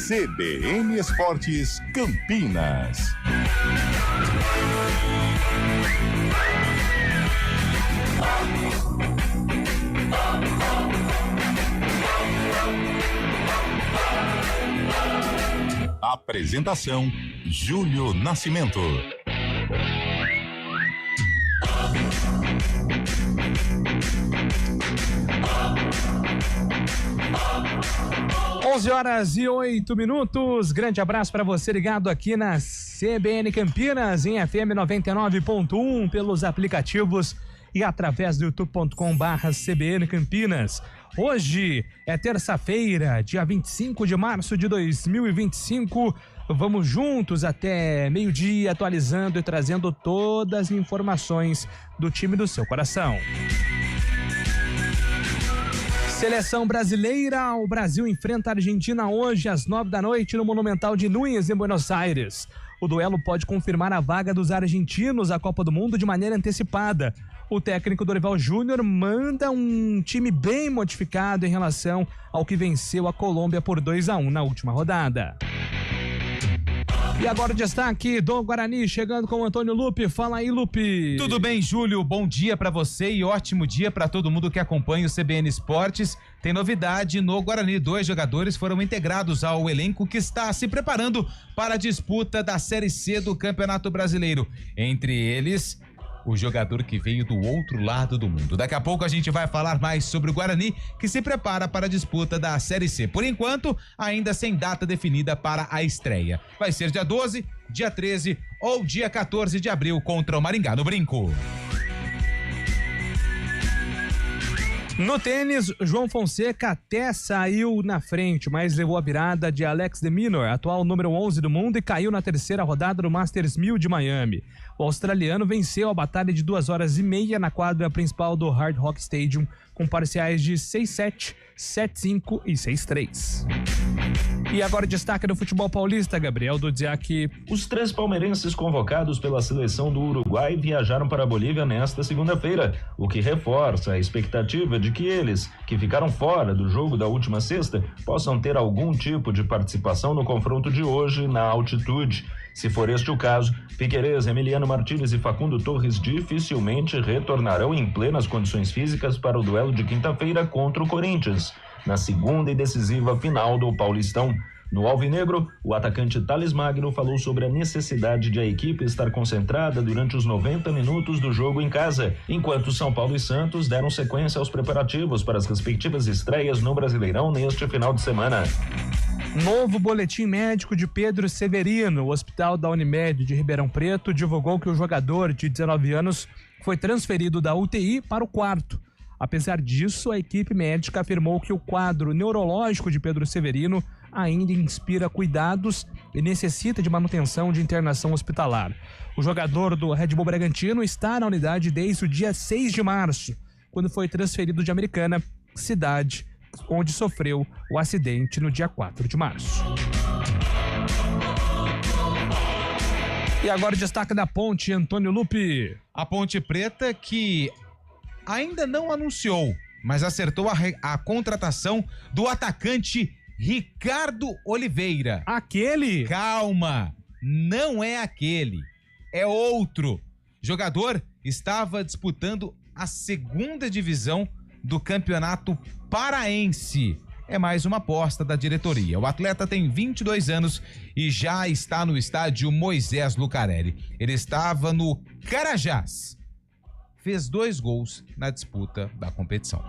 CBN Esportes Campinas. Apresentação: Júlio Nascimento. 11h08. Grande abraço para você ligado aqui na CBN Campinas, em FM 99.1, pelos aplicativos e através do youtube.com/CBN Campinas. Hoje é terça-feira, dia 25 de março de 2025. Vamos juntos até meio-dia, atualizando e trazendo todas as informações do time do seu coração. Seleção brasileira, o Brasil enfrenta a Argentina hoje às 9h no Monumental de Núñez, em Buenos Aires. O duelo pode confirmar a vaga dos argentinos à Copa do Mundo de maneira antecipada. O técnico Dorival Júnior manda um time bem modificado em relação ao que venceu a Colômbia por 2-1 na última rodada. E agora o destaque do Guarani, chegando com o Antônio Lupe. Fala aí, Lupe. Tudo bem, Júlio? Bom dia pra você e ótimo dia pra todo mundo que acompanha o CBN Esportes. Tem novidade no Guarani. 2 jogadores foram integrados ao elenco que está se preparando para a disputa da Série C do Campeonato Brasileiro. Entre eles, o jogador que veio do outro lado do mundo. Daqui a pouco a gente vai falar mais sobre o Guarani, que se prepara para a disputa da Série C. Por enquanto, ainda sem data definida para a estreia. Vai ser dia 12, dia 13 ou dia 14 de abril contra o Maringá no Brinco. No tênis, João Fonseca até saiu na frente, mas levou a virada de Alex de Minaur, atual número 11 do mundo, e caiu na terceira rodada do Masters 1000 de Miami. O australiano venceu a batalha de 2h30 na quadra principal do Hard Rock Stadium, com parciais de 6-7, 7-5 e 6-3. E agora destaque do futebol paulista, Gabriel Dudziak. Os 3 palmeirenses convocados pela seleção do Uruguai viajaram para a Bolívia nesta segunda-feira, o que reforça a expectativa de que eles, que ficaram fora do jogo da última sexta, possam ter algum tipo de participação no confronto de hoje na altitude. Se for este o caso, Piquerez, Emiliano Martínez e Facundo Torres dificilmente retornarão em plenas condições físicas para o duelo de quinta-feira contra o Corinthians, na segunda e decisiva final do Paulistão. No alvinegro, o atacante Thales Magno falou sobre a necessidade de a equipe estar concentrada durante os 90 minutos do jogo em casa, enquanto São Paulo e Santos deram sequência aos preparativos para as respectivas estreias no Brasileirão neste final de semana. Novo boletim médico de Pedro Severino. O Hospital da Unimed de Ribeirão Preto divulgou que o jogador de 19 anos foi transferido da UTI para o quarto. Apesar disso, a equipe médica afirmou que o quadro neurológico de Pedro Severino ainda inspira cuidados e necessita de manutenção de internação hospitalar. O jogador do Red Bull Bragantino está na unidade desde o dia 6 de março, quando foi transferido de Americana, cidade onde sofreu o acidente no dia 4 de março. E agora o destaque da Ponte, Antônio Lupe. A Ponte Preta, que ainda não anunciou, mas acertou a contratação do atacante Ricardo Oliveira. Aquele? Calma, não é aquele, é outro. Jogador estava disputando a segunda divisão do Campeonato Paraense. É mais uma aposta da diretoria. O atleta tem 22 anos e já está no estádio Moisés Lucarelli. Ele estava no Carajás. Fez 2 gols na disputa da competição.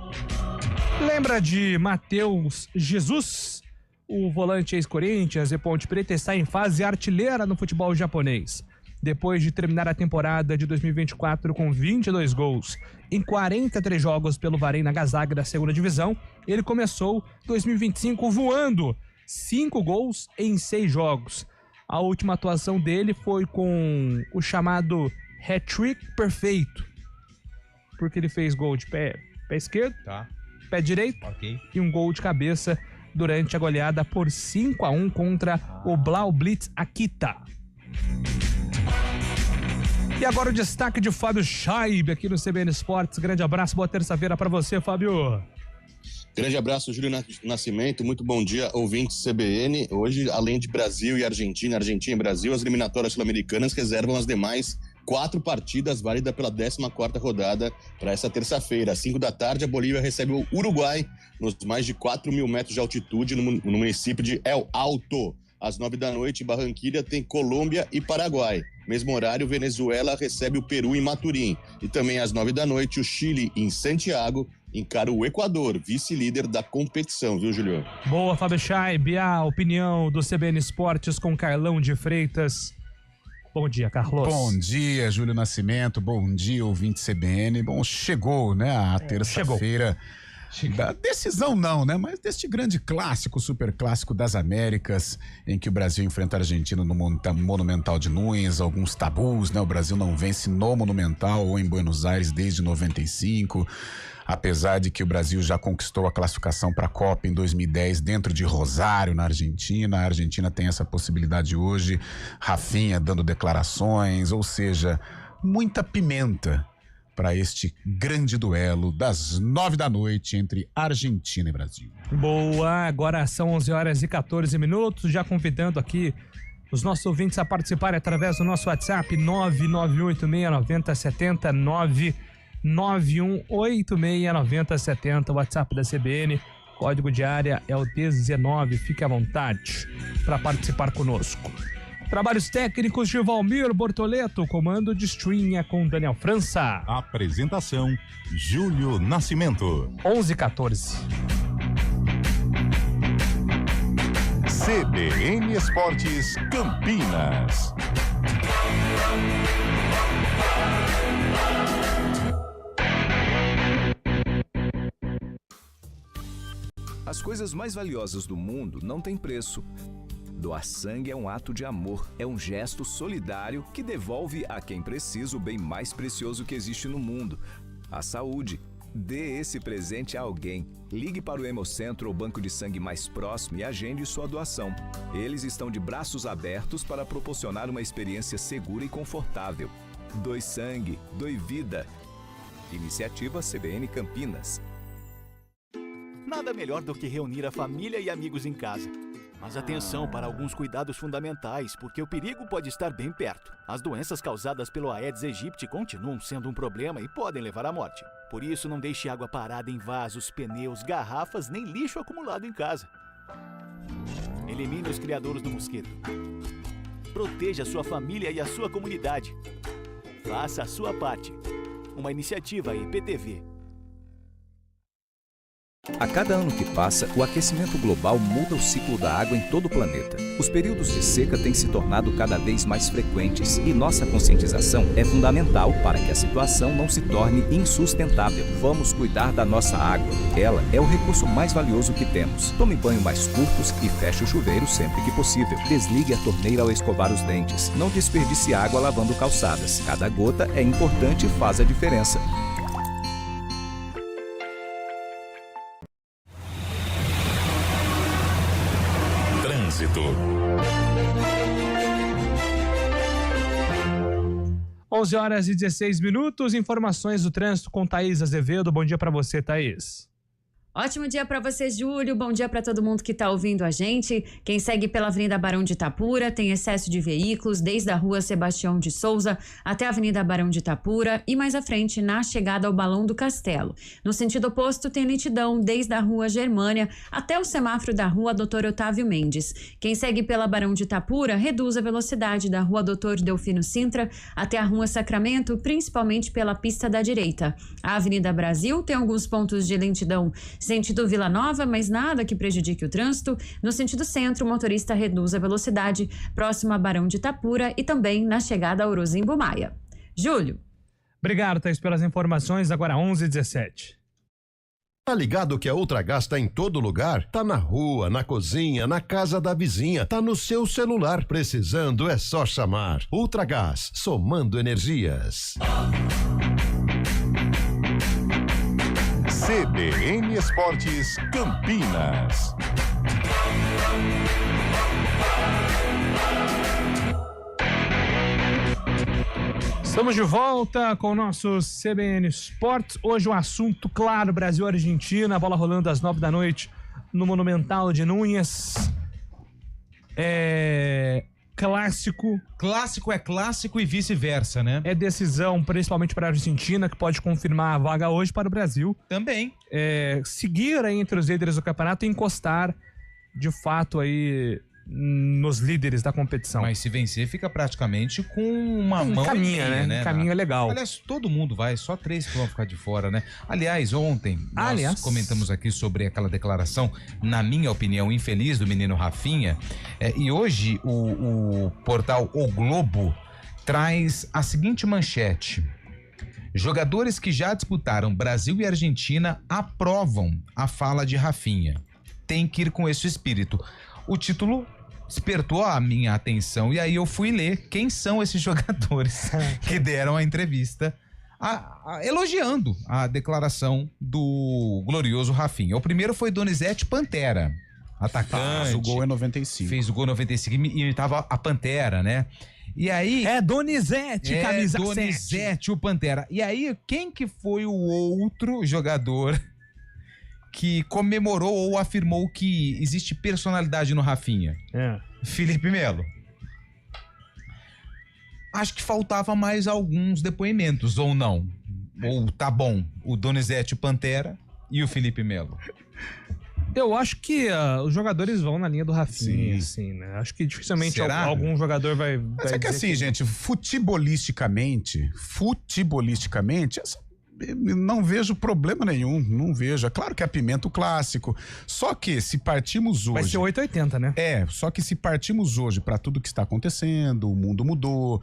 Lembra de Matheus Jesus? O volante ex-Corinthians e Ponte Preta está em fase artilheira no futebol japonês. Depois de terminar a temporada de 2024 com 22 gols em 43 jogos pelo Varém Nagasaki da segunda divisão, ele começou 2025 voando, 5 gols em 6 jogos. A última atuação dele foi com o chamado hat-trick perfeito, porque ele fez gol de pé esquerdo, pé direito, e um gol de cabeça durante a goleada por 5-1 contra o Blau Blitz Akita. E agora o destaque de Fábio Scheib aqui no CBN Esportes. Grande abraço, boa terça-feira pra você, Fábio. Grande abraço, Júlio Nascimento. Muito bom dia, ouvintes CBN. Hoje, além de Brasil e Argentina e Brasil, as eliminatórias sul-americanas reservam as demais 4 partidas válidas pela 14ª rodada para essa terça-feira. Às 5 da tarde, a Bolívia recebe o Uruguai nos mais de 4.000 metros de altitude no município de El Alto. Às 9 da noite, em Barranquilla, tem Colômbia e Paraguai. Mesmo horário, Venezuela recebe o Peru em Maturim. E também às 9 da noite, o Chile, em Santiago, encara o Equador, vice-líder da competição, viu, Julião? Boa, Fábio Chaib, a opinião do CBN Esportes com Carlão de Freitas. Bom dia, Carlos. Bom dia, Júlio Nascimento. Bom dia, ouvinte CBN. Bom, chegou, né, a terça-feira. Da decisão não, né? Mas deste grande clássico, super clássico das Américas, em que o Brasil enfrenta a Argentina no Monumental de Nunes, alguns tabus, né? O Brasil não vence no Monumental ou em Buenos Aires desde 95, apesar de que o Brasil já conquistou a classificação para a Copa em 2010 dentro de Rosário, na Argentina. A Argentina tem essa possibilidade hoje, Rafinha dando declarações, ou seja, muita pimenta para este grande duelo das 9 da noite entre Argentina e Brasil. Boa, agora são 11h14, já convidando aqui os nossos ouvintes a participarem através do nosso WhatsApp 991869070, 991869070, o WhatsApp da CBN, código de área é o 19, fique à vontade para participar conosco. Trabalhos técnicos de Valmir Bortoleto, comando de stream é com Daniel França. Apresentação, Júlio Nascimento. 11h14. CBN Esportes Campinas. As coisas mais valiosas do mundo não têm preço. Doar sangue é um ato de amor, é um gesto solidário que devolve a quem precisa o bem mais precioso que existe no mundo, a saúde. Dê esse presente a alguém. Ligue para o Hemocentro ou banco de sangue mais próximo e agende sua doação. Eles estão de braços abertos para proporcionar uma experiência segura e confortável. Doe sangue, doe vida. Iniciativa CBN Campinas. Nada melhor do que reunir a família e amigos em casa. Mas atenção para alguns cuidados fundamentais, porque o perigo pode estar bem perto. As doenças causadas pelo Aedes aegypti continuam sendo um problema e podem levar à morte. Por isso, não deixe água parada em vasos, pneus, garrafas, nem lixo acumulado em casa. Elimine os criadouros do mosquito. Proteja a sua família e a sua comunidade. Faça a sua parte. Uma iniciativa IPTV. A cada ano que passa, o aquecimento global muda o ciclo da água em todo o planeta. Os períodos de seca têm se tornado cada vez mais frequentes e nossa conscientização é fundamental para que a situação não se torne insustentável. Vamos cuidar da nossa água. Ela é o recurso mais valioso que temos. Tome banho mais curtos e feche o chuveiro sempre que possível. Desligue a torneira ao escovar os dentes. Não desperdice água lavando calçadas. Cada gota é importante e faz a diferença. Trânsito. 11h16, informações do trânsito com Thaís Azevedo. Bom dia para você, Thaís. Ótimo dia para você, Júlio. Bom dia para todo mundo que está ouvindo a gente. Quem segue pela Avenida Barão de Itapura tem excesso de veículos desde a Rua Sebastião de Souza até a Avenida Barão de Itapura e mais à frente na chegada ao Balão do Castelo. No sentido oposto tem lentidão desde a Rua Germânia até o semáforo da Rua Doutor Otávio Mendes. Quem segue pela Barão de Itapura reduz a velocidade da Rua Doutor Delfino Sintra até a Rua Sacramento, principalmente pela pista da direita. A Avenida Brasil tem alguns pontos de lentidão sentido Vila Nova, mas nada que prejudique o trânsito. No sentido centro, o motorista reduz a velocidade próximo a Barão de Itapura e também na chegada a Orozimbo Maia. Júlio. Obrigado, Thaís, pelas informações. Agora 11h17. Tá ligado que a Ultragás tá em todo lugar? Tá na rua, na cozinha, na casa da vizinha, tá no seu celular. Precisando é só chamar. Ultragás, somando energias. CBN Esportes Campinas. Estamos de volta com o nosso CBN Esportes. Hoje um assunto claro, Brasil-Argentina, bola rolando às 9h no Monumental de Núñez. Clássico. Clássico é clássico e vice-versa, né? É decisão principalmente para a Argentina, que pode confirmar a vaga hoje para o Brasil. Também. Seguir aí entre os líderes do campeonato e encostar, de fato, aí nos líderes da competição. Mas se vencer, fica praticamente com uma mão caminha, e meia, né? Caminho é legal. Aliás, todo mundo vai, só 3 que vão ficar de fora, né? Aliás, ontem nós comentamos aqui sobre aquela declaração, na minha opinião, infeliz do menino Rafinha. E hoje o portal O Globo traz a seguinte manchete: jogadores que já disputaram Brasil e Argentina aprovam a fala de Rafinha. Tem que ir com esse espírito. O título despertou a minha atenção e aí eu fui ler quem são esses jogadores que deram a entrevista elogiando a declaração do glorioso Rafinha. O primeiro foi Donizete Pantera, atacante. O gol é 95. Fez o gol 95 e tava a Pantera, né? E aí... Donizete, camisa 7. Donizete, o Pantera. E aí, quem que foi o outro jogador que comemorou ou afirmou que existe personalidade no Rafinha? Felipe Melo. Acho que faltava mais alguns depoimentos, ou não? Ou tá bom, o Donizete, o Pantera e o Felipe Melo? Eu acho que os jogadores vão na linha do Rafinha, assim, né? Acho que dificilmente algum jogador vai... Mas é que assim, gente, futebolisticamente, não vejo problema nenhum, não vejo. É claro que apimenta o clássico, só que se partimos hoje... Vai ser 880, né? Só que se partimos hoje para tudo que está acontecendo, o mundo mudou,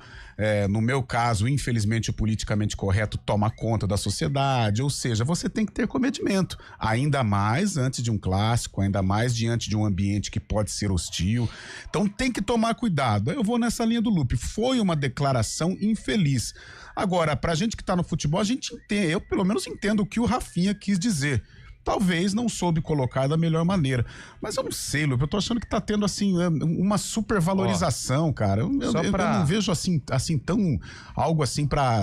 no meu caso, infelizmente, o politicamente correto toma conta da sociedade, ou seja, você tem que ter comedimento, ainda mais antes de um clássico, ainda mais diante de um ambiente que pode ser hostil, então tem que tomar cuidado. Eu vou nessa linha do Lupe, foi uma declaração infeliz. Agora, pra gente que tá no futebol, a gente entende, eu pelo menos entendo o que o Rafinha quis dizer. Talvez não soube colocar da melhor maneira. Mas eu não sei, Lupe, eu tô achando que tá tendo, assim, uma supervalorização, cara. Eu não vejo, assim tão... algo assim pra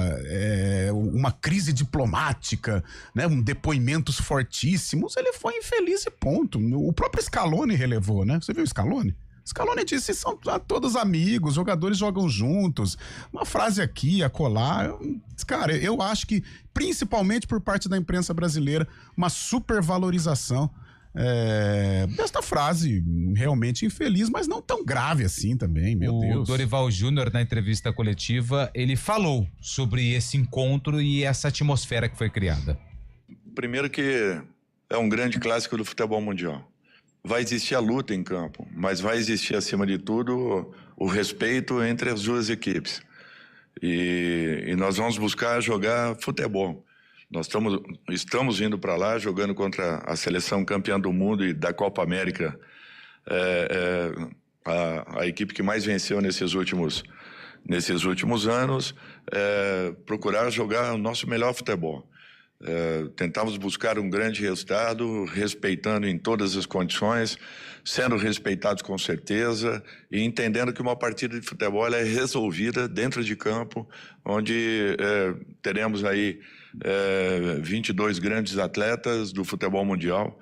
uma crise diplomática, né? Depoimentos fortíssimos. Ele foi infeliz e ponto. O próprio Scaloni relevou, né? Você viu o Scaloni? Scaloni disse, são todos amigos, jogadores jogam juntos, uma frase aqui, acolá. Cara, eu acho que, principalmente por parte da imprensa brasileira, uma supervalorização desta frase realmente infeliz, mas não tão grave assim também, meu Deus. O Dorival Júnior, na entrevista coletiva, ele falou sobre esse encontro e essa atmosfera que foi criada. Primeiro que é um grande clássico do futebol mundial. Vai existir a luta em campo, mas vai existir, acima de tudo, o respeito entre as duas equipes. E nós vamos buscar jogar futebol. Nós estamos indo para lá, jogando contra a seleção campeã do mundo e da Copa América, a equipe que mais venceu nesses últimos anos, procurar jogar o nosso melhor futebol. Tentamos buscar um grande resultado, respeitando em todas as condições, sendo respeitados com certeza e entendendo que uma partida de futebol é resolvida dentro de campo, onde teremos aí 22 grandes atletas do futebol mundial,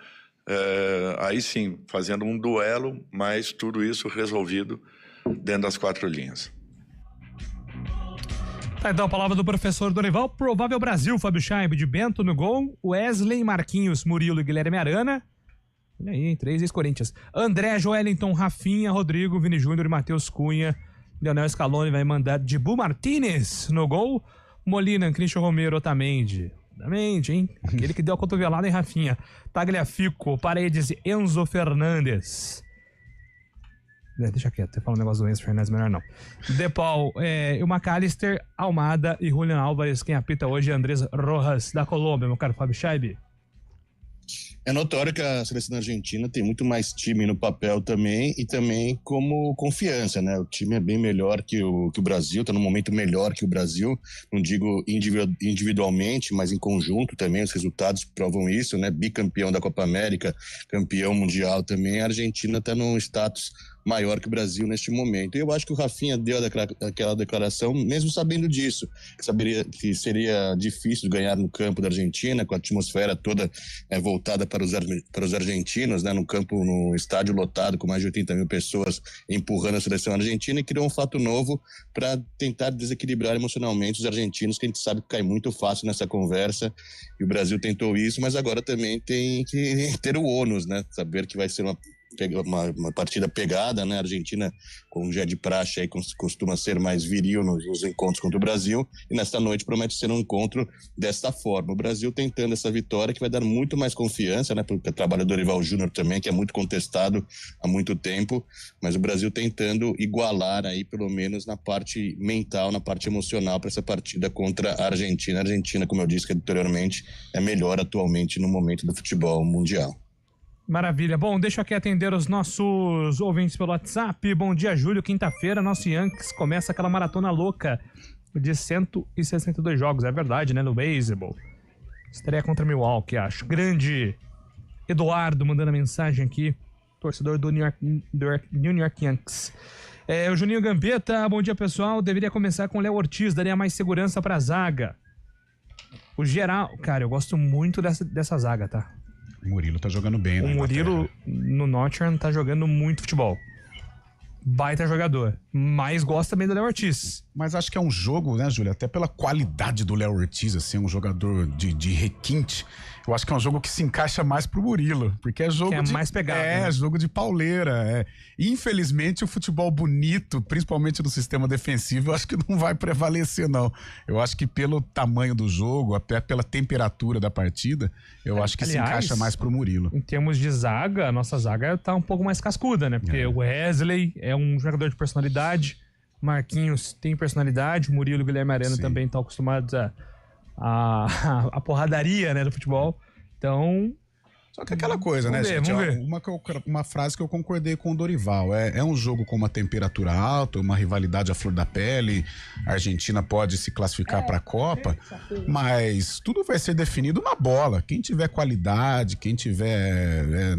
aí sim, fazendo um duelo, mas tudo isso resolvido dentro das 4 linhas. Tá, então a palavra do professor Dorival. Provável Brasil, Fábio Scheib, de Bento no gol, Wesley, Marquinhos, Murilo e Guilherme Arana. Olha aí, 3 ex-Corinthians. André, Joelinton, Rafinha, Rodrigo, Vini Júnior e Matheus Cunha. Leonel Scaloni vai mandar Dibu Martínez no gol. Molina, Christian Romero, Otamendi, hein? Aquele que deu a cotovelada em Rafinha. Tagliafico, Paredes e Enzo Fernandes. Deixa quieto, você fala um negócio do Enzo Fernandes, melhor não. De Paul, o McAllister, Almada e Julian Álvares. Quem apita hoje é Andrés Rojas, da Colômbia, meu caro Fábio Scheib. É notório que a seleção argentina tem muito mais time no papel também e também como confiança, né? O time é bem melhor que o Brasil, tá num momento melhor que o Brasil, não digo individualmente, mas em conjunto também, os resultados provam isso, né? Bicampeão da Copa América, campeão mundial também, a Argentina tá num status maior que o Brasil neste momento. E eu acho que o Rafinha deu aquela declaração, mesmo sabendo disso, que seria difícil ganhar no campo da Argentina, com a atmosfera toda voltada para os argentinos, né, no estádio lotado, com mais de 80 mil pessoas empurrando a seleção argentina, e criou um fato novo para tentar desequilibrar emocionalmente os argentinos, que a gente sabe que cai muito fácil nessa conversa, e o Brasil tentou isso, mas agora também tem que ter o ônus, né, saber que vai ser uma partida pegada, né? A Argentina, como já é de praxe, aí costuma ser mais viril nos encontros contra o Brasil, e nesta noite promete ser um encontro desta forma. O Brasil tentando essa vitória que vai dar muito mais confiança, né? Porque o trabalho do Dorival Júnior também, que é muito contestado há muito tempo, mas o Brasil tentando igualar aí, pelo menos na parte mental, na parte emocional, para essa partida contra a Argentina. A Argentina, como eu disse anteriormente, é melhor atualmente no momento do futebol mundial. Maravilha. Bom, deixa eu aqui atender os nossos ouvintes pelo WhatsApp. Bom dia, Júlio. Quinta-feira, nosso Yankees começa aquela maratona louca de 162 jogos. É verdade, né? No beisebol. Estreia contra Milwaukee, acho. Grande Eduardo mandando a mensagem aqui. Torcedor do New York Yankees. O Juninho Gambetta. Bom dia, pessoal. Deveria começar com o Léo Ortiz. Daria mais segurança pra zaga. O geral... Cara, eu gosto muito dessa zaga, tá? O Murilo tá jogando bem, né? O Murilo no Nottingham tá jogando muito futebol. Baita jogador. Mas gosta também do Léo Ortiz. Mas acho que é um jogo, né, Júlia? Até pela qualidade do Léo Ortiz, assim, um jogador de requinte. Eu acho que é um jogo que se encaixa mais pro Murilo. Porque é jogo mais pegado. É, né? Jogo de pauleira. Infelizmente, o futebol bonito, principalmente no sistema defensivo, eu acho que não vai prevalecer, não. Eu acho que pelo tamanho do jogo, até pela temperatura da partida, eu acho que se encaixa mais pro Murilo. Em termos de zaga, a nossa zaga tá um pouca mais cascuda, né? Porque o Wesley é um jogador de personalidade, Marquinhos tem personalidade, o Murilo e o Guilherme Arana também estão acostumados a porradaria, né, do futebol. Então... Só que aquela coisa, né, gente? Uma frase que eu concordei com o Dorival. É um jogo com uma temperatura alta, uma rivalidade à flor da pele. A Argentina pode se classificar para a Copa, mas tudo vai ser definido na bola. Quem tiver qualidade, quem tiver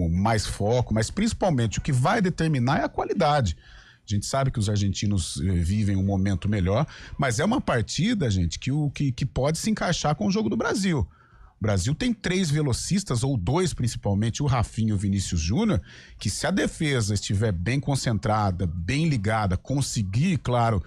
mais foco, mas principalmente o que vai determinar é a qualidade. A gente sabe que os argentinos vivem um momento melhor, mas é uma partida, gente, que pode se encaixar com o jogo do Brasil. O Brasil tem 3 velocistas, ou 2 principalmente, o Rafinha e o Vinícius Júnior, que se a defesa estiver bem concentrada, bem ligada, conseguir, claro,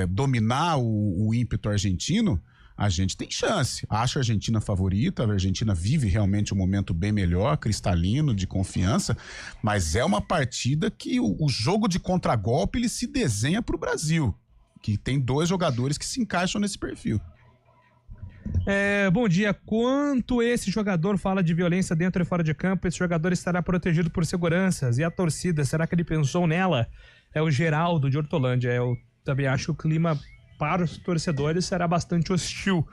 dominar o ímpeto argentino, a gente tem chance. Acho a Argentina favorita, a Argentina vive realmente um momento bem melhor, cristalino, de confiança, mas é uma partida que o jogo de contragolpe ele se desenha para o Brasil, que tem 2 jogadores que se encaixam nesse perfil. Bom dia. Quanto esse jogador fala de violência dentro e fora de campo, esse jogador estará protegido por seguranças. E a torcida, será que ele pensou nela? É o Geraldo de Hortolândia. Eu também acho que o clima para os torcedores será bastante hostil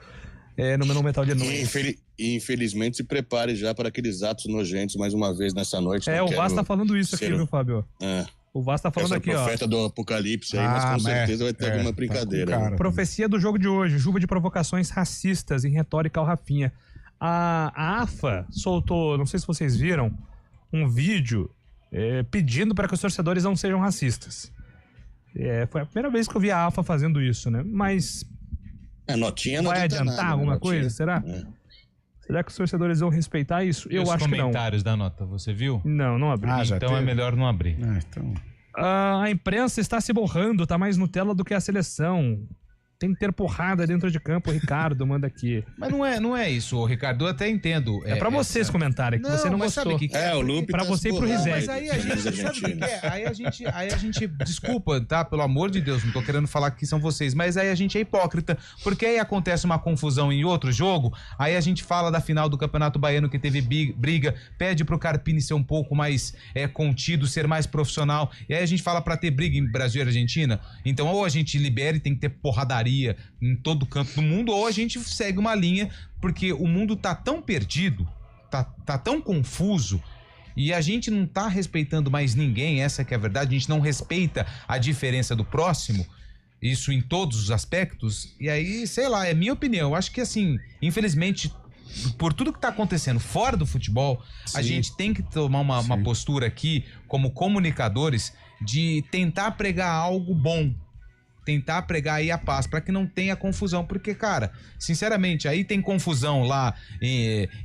no Metal de Noite. Infelizmente, se prepare já para aqueles atos nojentos mais uma vez nessa noite. O Vaz tá falando isso aqui, viu, Fábio? O Vaz tá falando aqui, ó. Profeta do apocalipse aí, mas com certeza vai ter alguma brincadeira. Tá profecia do jogo de hoje, chuva de provocações racistas em retórica ao Rafinha. A AFA soltou, não sei se vocês viram, um vídeo pedindo para que os torcedores não sejam racistas. Foi a primeira vez que eu vi a AFA fazendo isso, né? Mas notinha não vai adiantar nada, alguma notinha. coisa, será? Será que os torcedores vão respeitar isso? E eu acho que não. Os comentários da nota, você viu? Não abri. Então é melhor não abrir. A imprensa está se borrando, tá mais Nutella do que a seleção. Tem que ter porrada dentro de campo, o Ricardo manda aqui. Mas não é isso, Ricardo, eu até entendo. É pra vocês comentarem, que você não gostou. O Lupe pra você e pro Rizek. Mas aí a gente, sabe o que é? Aí a gente, desculpa, tá? Pelo amor de Deus, não tô querendo falar que são vocês, mas aí a gente é hipócrita, porque aí acontece uma confusão em outro jogo, aí a gente fala da final do Campeonato Baiano que teve briga, pede pro Carpini ser um pouco mais contido, ser mais profissional, e aí a gente fala pra ter briga em Brasil e Argentina, então ou a gente libera e tem que ter porradaria em todo canto do mundo, ou a gente segue uma linha, porque o mundo tá tão perdido, tá tão confuso, e a gente não tá respeitando mais ninguém, essa que é a verdade, a gente não respeita a diferença do próximo, isso em todos os aspectos, e aí, sei lá, é minha opinião, eu acho que assim, infelizmente, por tudo que tá acontecendo fora do futebol, a gente tem que tomar uma postura aqui, como comunicadores, de tentar pregar algo bom. Tentar pregar aí a paz, para que não tenha confusão, porque, cara, sinceramente, aí tem confusão lá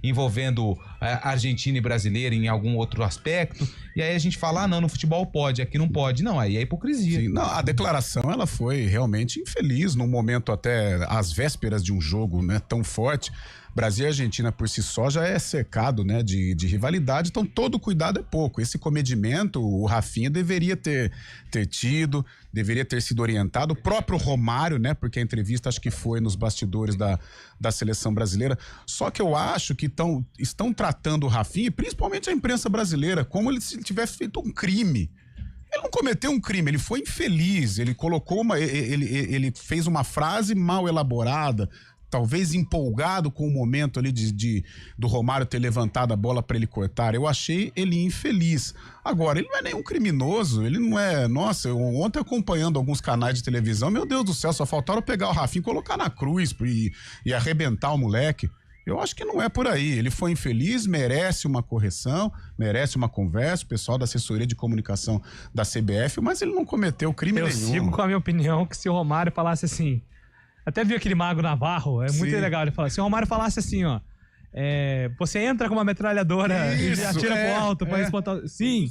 envolvendo Argentina e brasileira em algum outro aspecto, e aí a gente fala, não, no futebol pode, aqui não pode. Não, aí é hipocrisia. Sim, não, a declaração, ela foi realmente infeliz, num momento até às vésperas de um jogo, né, tão forte. Brasil e Argentina por si só já é cercado, né, de rivalidade, então todo cuidado é pouco. Esse comedimento o Rafinha deveria ter tido, deveria ter sido orientado. O próprio Romário, né, porque a entrevista acho que foi nos bastidores da seleção brasileira. Só que eu acho que estão tratando o Rafinha, principalmente a imprensa brasileira, como se ele tivesse feito um crime. Ele não cometeu um crime, ele foi infeliz, ele colocou ele fez uma frase mal elaborada, talvez empolgado com o momento ali do Romário ter levantado a bola para ele cortar. Eu achei ele infeliz. Agora, ele não é nenhum criminoso, ele não é... Nossa, ontem acompanhando alguns canais de televisão, meu Deus do céu, só faltaram pegar o Rafinha e colocar na cruz e arrebentar o moleque. Eu acho que não é por aí. Ele foi infeliz, merece uma correção, merece uma conversa, o pessoal da assessoria de comunicação da CBF, mas ele não cometeu crime nenhum. Eu sigo com a minha opinião que se o Romário falasse assim... Até vi aquele Mago Navarro, é muito legal ele falar. Se o Romário falasse assim, ó, você entra com uma metralhadora e atira pro alto pra espantar. Sim,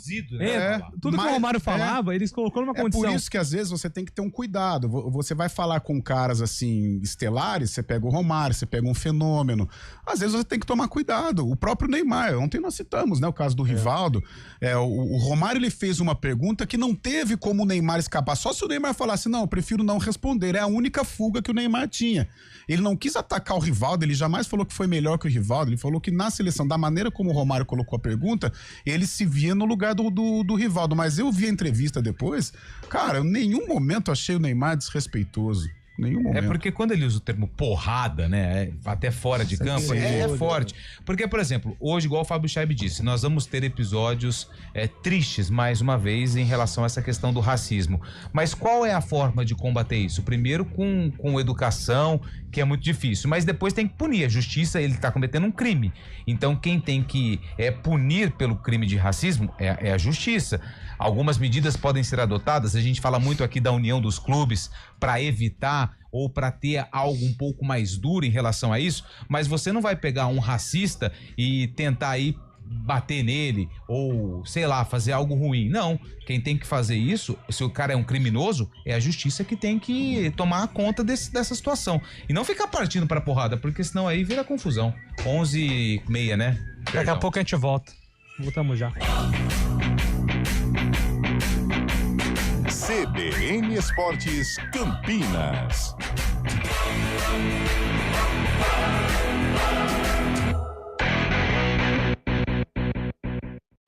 tudo que o Romário falava, eles colocou numa condição. É por isso que às vezes você tem que ter um cuidado. Você vai falar com caras assim, estelares, você pega o Romário, você pega um fenômeno. Às vezes você tem que tomar cuidado. O próprio Neymar, ontem nós citamos, né, o caso do Rivaldo. O Romário, ele fez uma pergunta que não teve como o Neymar escapar. Só se o Neymar falasse, não, eu prefiro não responder. É a única fuga que o Neymar tinha. Ele não quis atacar o Rivaldo, ele jamais falou que foi melhor que o Rivaldo. Ele falou que na seleção, da maneira como o Romário colocou a pergunta, ele se via no lugar do Rivaldo. Mas eu vi a entrevista depois, cara, em nenhum momento achei o Neymar desrespeitoso. Nenhum momento. É porque quando ele usa o termo porrada, né, até fora de campo, é forte. Porque, por exemplo, hoje, igual o Fábio Chaib disse, nós vamos ter episódios tristes, mais uma vez, em relação a essa questão do racismo. Mas qual é a forma de combater isso? Primeiro com educação, que é muito difícil, mas depois tem que punir. A justiça, ele está cometendo um crime. Então, quem tem que punir pelo crime de racismo é a justiça. Algumas medidas podem ser adotadas, a gente fala muito aqui da união dos clubes para evitar ou para ter algo um pouco mais duro em relação a isso, mas você não vai pegar um racista e tentar aí bater nele ou, sei lá, fazer algo ruim. Não, quem tem que fazer isso, se o cara é um criminoso, é a justiça que tem que tomar conta dessa situação. E não ficar partindo pra porrada, porque senão aí vira confusão. 11h30, né? Daqui a pouco a gente volta. Voltamos já. CBN Esportes Campinas.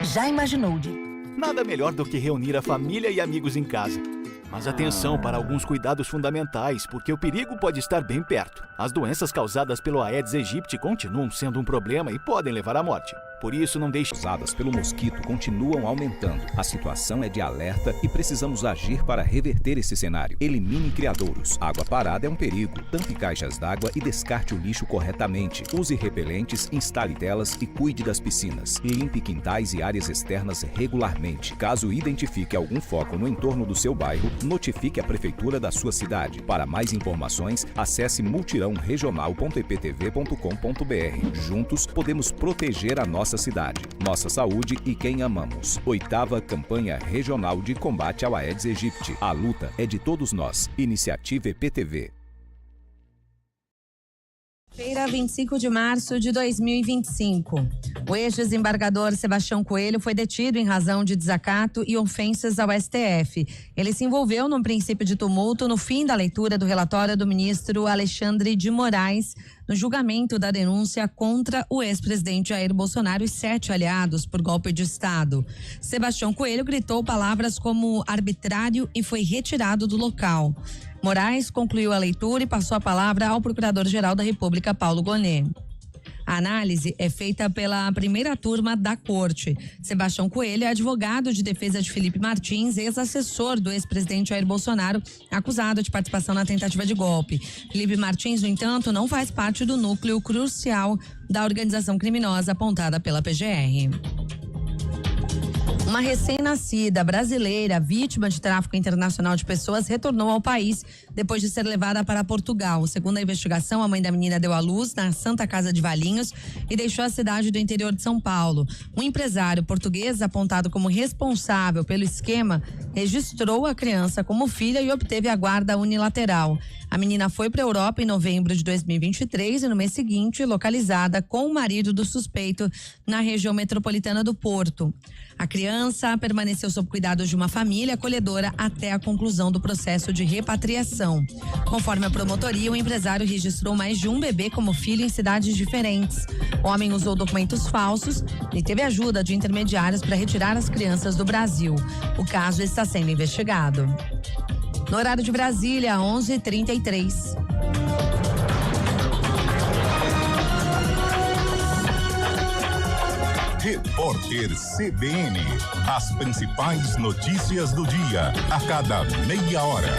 Já imaginou, Di? Nada melhor do que reunir a família e amigos em casa. Mas atenção para alguns cuidados fundamentais, porque o perigo pode estar bem perto. As doenças causadas pelo Aedes aegypti continuam sendo um problema e podem levar à morte. Por isso, não deixe... Usadas pelo mosquito continuam aumentando. A situação é de alerta e precisamos agir para reverter esse cenário. Elimine criadouros. Água parada é um perigo. Tampe caixas d'água e descarte o lixo corretamente. Use repelentes, instale telas e cuide das piscinas. Limpe quintais e áreas externas regularmente. Caso identifique algum foco no entorno do seu bairro, notifique a prefeitura da sua cidade. Para mais informações, acesse multirãoregional.iptv.com.br. Juntos, podemos proteger a nossa cidade, nossa saúde e quem amamos. 8ª Campanha Regional de Combate ao Aedes aegypti. A luta é de todos nós. Iniciativa IPTV. Feira 25 de março de 2025. O ex-desembargador Sebastião Coelho foi detido em razão de desacato e ofensas ao STF. Ele se envolveu num princípio de tumulto no fim da leitura do relatório do ministro Alexandre de Moraes no julgamento da denúncia contra o ex-presidente Jair Bolsonaro e 7 aliados por golpe de Estado. Sebastião Coelho gritou palavras como arbitrário e foi retirado do local. Moraes concluiu a leitura e passou a palavra ao Procurador-Geral da República, Paulo Gonet. A análise é feita pela primeira turma da corte. Sebastião Coelho é advogado de defesa de Felipe Martins, ex-assessor do ex-presidente Jair Bolsonaro, acusado de participação na tentativa de golpe. Felipe Martins, no entanto, não faz parte do núcleo crucial da organização criminosa apontada pela PGR. Uma recém-nascida brasileira vítima de tráfico internacional de pessoas retornou ao país depois de ser levada para Portugal. Segundo a investigação, a mãe da menina deu à luz na Santa Casa de Valinhos e deixou a cidade do interior de São Paulo. Um empresário português apontado como responsável pelo esquema registrou a criança como filha e obteve a guarda unilateral. A menina foi para a Europa em novembro de 2023 e no mês seguinte localizada com o marido do suspeito na região metropolitana do Porto. A criança permaneceu sob cuidados de uma família acolhedora até a conclusão do processo de repatriação. Conforme a promotoria, o empresário registrou mais de um bebê como filho em cidades diferentes. O homem usou documentos falsos e teve ajuda de intermediários para retirar as crianças do Brasil. O caso está sendo investigado. No horário de Brasília, 11h33. Repórter CBN. As principais notícias do dia, a cada meia hora.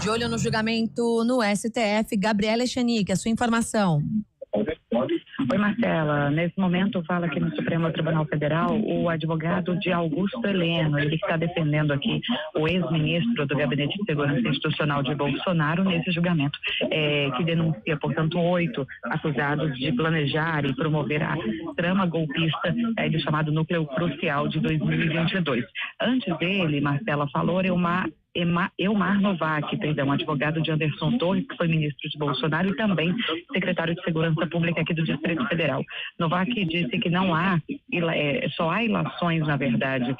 De olho no julgamento no STF, Gabriela Echenique, a sua informação. Oi, Marcela. Nesse momento, fala aqui no Supremo Tribunal Federal o advogado de Augusto Heleno, ele que está defendendo aqui o ex-ministro do Gabinete de Segurança Institucional de Bolsonaro nesse julgamento, que denuncia, portanto, 8 acusados de planejar e promover a trama golpista do chamado Núcleo Crucial de 2022. Antes dele, Marcela, falou Elmar Novak, advogado de Anderson Torres, que foi ministro de Bolsonaro e também secretário de Segurança Pública aqui do Distrito Federal. Novak disse que não há, só há ilações, na verdade,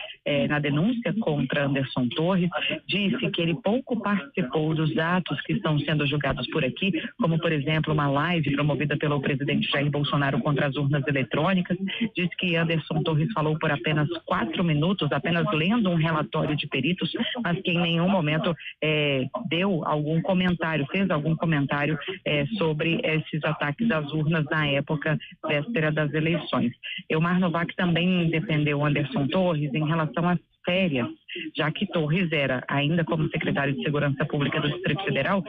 na denúncia contra Anderson Torres. Disse que ele pouco participou dos atos que estão sendo julgados por aqui, como, por exemplo, uma live promovida pelo presidente Jair Bolsonaro contra as urnas eletrônicas. Disse que Anderson Torres falou por apenas 4 minutos, apenas lendo um relatório de peritos, mas que em nenhum momento deu algum comentário, fez algum comentário sobre esses ataques às urnas na época véspera das eleições. Elmar Novak também defendeu Anderson Torres em relação às férias, já que Torres era, ainda como secretário de Segurança Pública do Distrito Federal,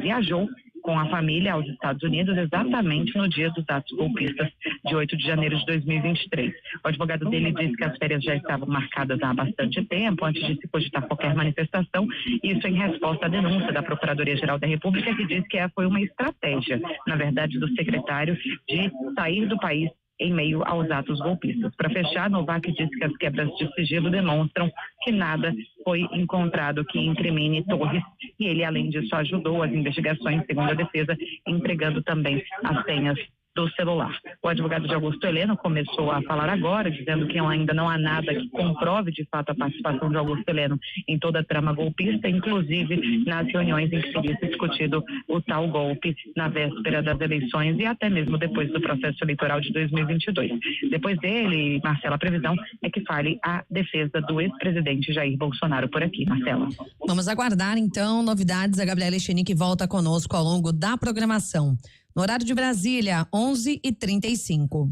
viajou com a família aos Estados Unidos exatamente no dia dos atos golpistas de 8 de janeiro de 2023. O advogado dele disse que as férias já estavam marcadas há bastante tempo, antes de se cogitar qualquer manifestação, isso em resposta à denúncia da Procuradoria-Geral da República, que diz que foi uma estratégia, na verdade, do secretário de sair do país em meio aos atos golpistas. Para fechar, Novak disse que as quebras de sigilo demonstram que nada foi encontrado que incrimine Torres e ele, além disso, ajudou as investigações, segundo a defesa, entregando também as senhas do celular. O advogado de Augusto Heleno começou a falar agora, dizendo que ainda não há nada que comprove de fato a participação de Augusto Heleno em toda a trama golpista, inclusive nas reuniões em que seria discutido o tal golpe na véspera das eleições e até mesmo depois do processo eleitoral de 2022. Depois dele, Marcela, a previsão é que fale a defesa do ex-presidente Jair Bolsonaro por aqui. Marcela. Vamos aguardar então novidades. A Gabriela Echenique volta conosco ao longo da programação. No horário de Brasília, 11h35.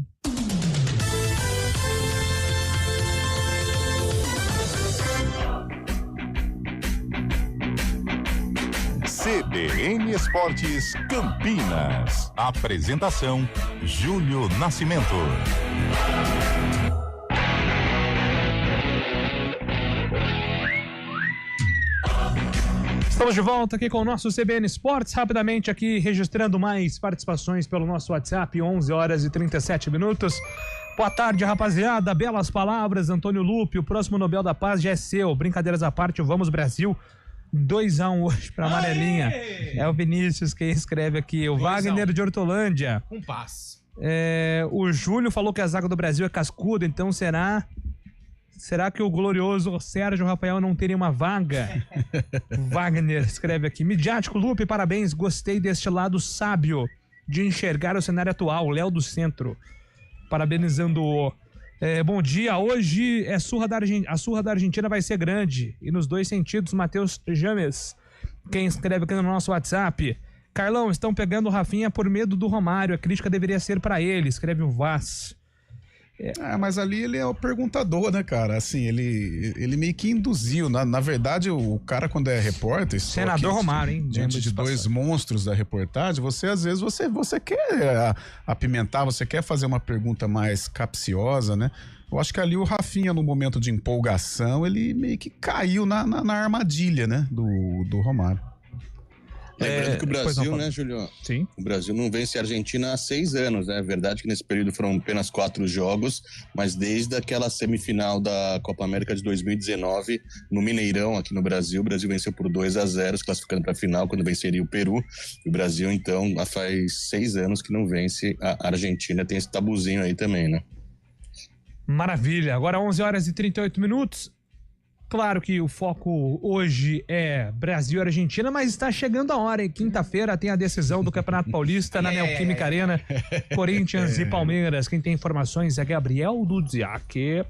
CBN Esportes Campinas. Apresentação: Júlio Nascimento. Estamos de volta aqui com o nosso CBN Esportes, rapidamente aqui registrando mais participações pelo nosso WhatsApp, 11h37. Boa tarde, rapaziada, belas palavras, Antônio Lupe, o próximo Nobel da Paz já é seu, brincadeiras à parte, vamos Brasil, 2-1 hoje pra Amarelinha. É o Vinícius quem escreve aqui, o Wagner de Hortolândia. Um passe. O Júlio falou que a zaga do Brasil é cascuda, então será que o glorioso Sérgio Rafael não teria uma vaga? Wagner escreve aqui. Midiático Lupe, parabéns. Gostei deste lado sábio de enxergar o cenário atual. Léo do Centro. Parabenizando-o. Bom dia. Hoje a surra da Argentina vai ser grande. E nos dois sentidos, Matheus James. Quem escreve aqui no nosso WhatsApp: Carlão, estão pegando o Rafinha por medo do Romário. A crítica deveria ser pra ele, escreve o Vaz. Mas ali ele é o perguntador, né, cara? Assim, ele meio que induziu. Na verdade, o cara, quando é repórter... Senador Romário, hein? Diante de dois monstros da reportagem, às vezes, você quer apimentar, você quer fazer uma pergunta mais capciosa, né? Eu acho que ali o Rafinha, no momento de empolgação, ele meio que caiu na armadilha, né, do Romário. Lembrando que o Brasil, né, Júlio? Sim. O Brasil não vence a Argentina há 6 anos, né? É verdade que nesse período foram apenas 4 jogos, mas desde aquela semifinal da Copa América de 2019, no Mineirão, aqui no Brasil, o Brasil venceu por 2-0, se classificando para a final, quando venceria o Peru. O Brasil, então, faz 6 anos que não vence a Argentina. Tem esse tabuzinho aí também, né? Maravilha. Agora 11h38. Claro que o foco hoje é Brasil e Argentina, mas está chegando a hora, hein? Quinta-feira tem a decisão do Campeonato Paulista na Neoquímica Arena, Corinthians e Palmeiras. Quem tem informações é Gabriel Dudziak.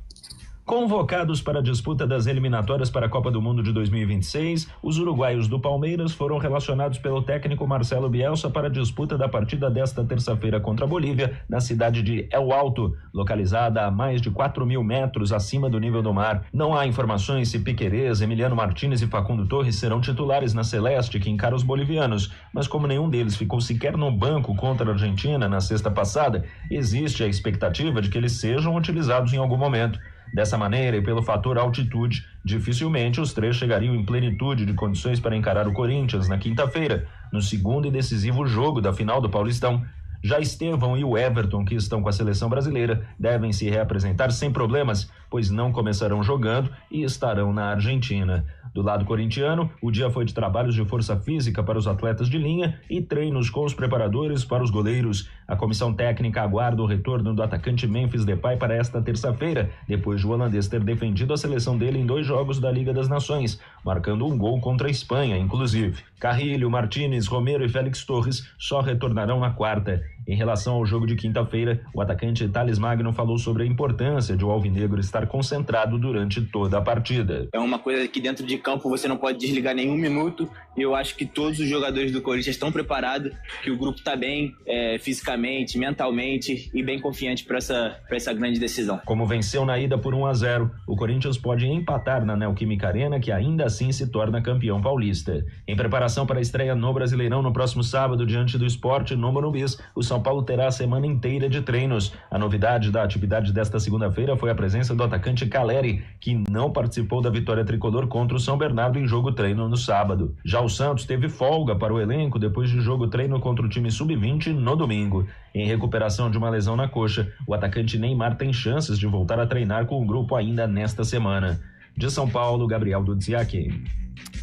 Convocados para a disputa das eliminatórias para a Copa do Mundo de 2026, os uruguaios do Palmeiras foram relacionados pelo técnico Marcelo Bielsa para a disputa da partida desta terça-feira contra a Bolívia, na cidade de El Alto, localizada a mais de 4.000 metros acima do nível do mar. Não há informações se Piquerez, Emiliano Martínez e Facundo Torres serão titulares na Celeste, que encara os bolivianos, mas como nenhum deles ficou sequer no banco contra a Argentina na sexta passada, existe a expectativa de que eles sejam utilizados em algum momento. Dessa maneira, e pelo fator altitude, dificilmente os três chegariam em plenitude de condições para encarar o Corinthians na quinta-feira, no segundo e decisivo jogo da final do Paulistão. Já Estevão e o Everton, que estão com a seleção brasileira, devem se reapresentar sem problemas, pois não começarão jogando e estarão na Argentina. Do lado corintiano, o dia foi de trabalhos de força física para os atletas de linha e treinos com os preparadores para os goleiros. A comissão técnica aguarda o retorno do atacante Memphis Depay para esta terça-feira, depois de o holandês ter defendido a seleção dele em 2 jogos da Liga das Nações, marcando um gol contra a Espanha, inclusive. Carrilho, Martínez, Romero e Félix Torres só retornarão na quarta. Em relação ao jogo de quinta-feira, o atacante Thales Magno falou sobre a importância de o alvinegro estar concentrado durante toda a partida. É uma coisa que dentro de campo você não pode desligar nenhum minuto, e eu acho que todos os jogadores do Corinthians estão preparados, que o grupo está bem fisicamente, mentalmente e bem confiante para essa grande decisão. Como venceu na ida por 1-0, o Corinthians pode empatar na Neoquímica Arena, que ainda assim se torna campeão paulista. Em preparação para a estreia no Brasileirão no próximo sábado diante do Sport no Morumbis, o São Paulo terá a semana inteira de treinos. A novidade da atividade desta segunda-feira foi a presença do atacante Caleri, que não participou da vitória tricolor contra o São Bernardo em jogo-treino no sábado. Já o Santos teve folga para o elenco depois de jogo-treino contra o time sub-20 no domingo. Em recuperação de uma lesão na coxa, o atacante Neymar tem chances de voltar a treinar com o grupo ainda nesta semana. De São Paulo, Gabriel Dudziak.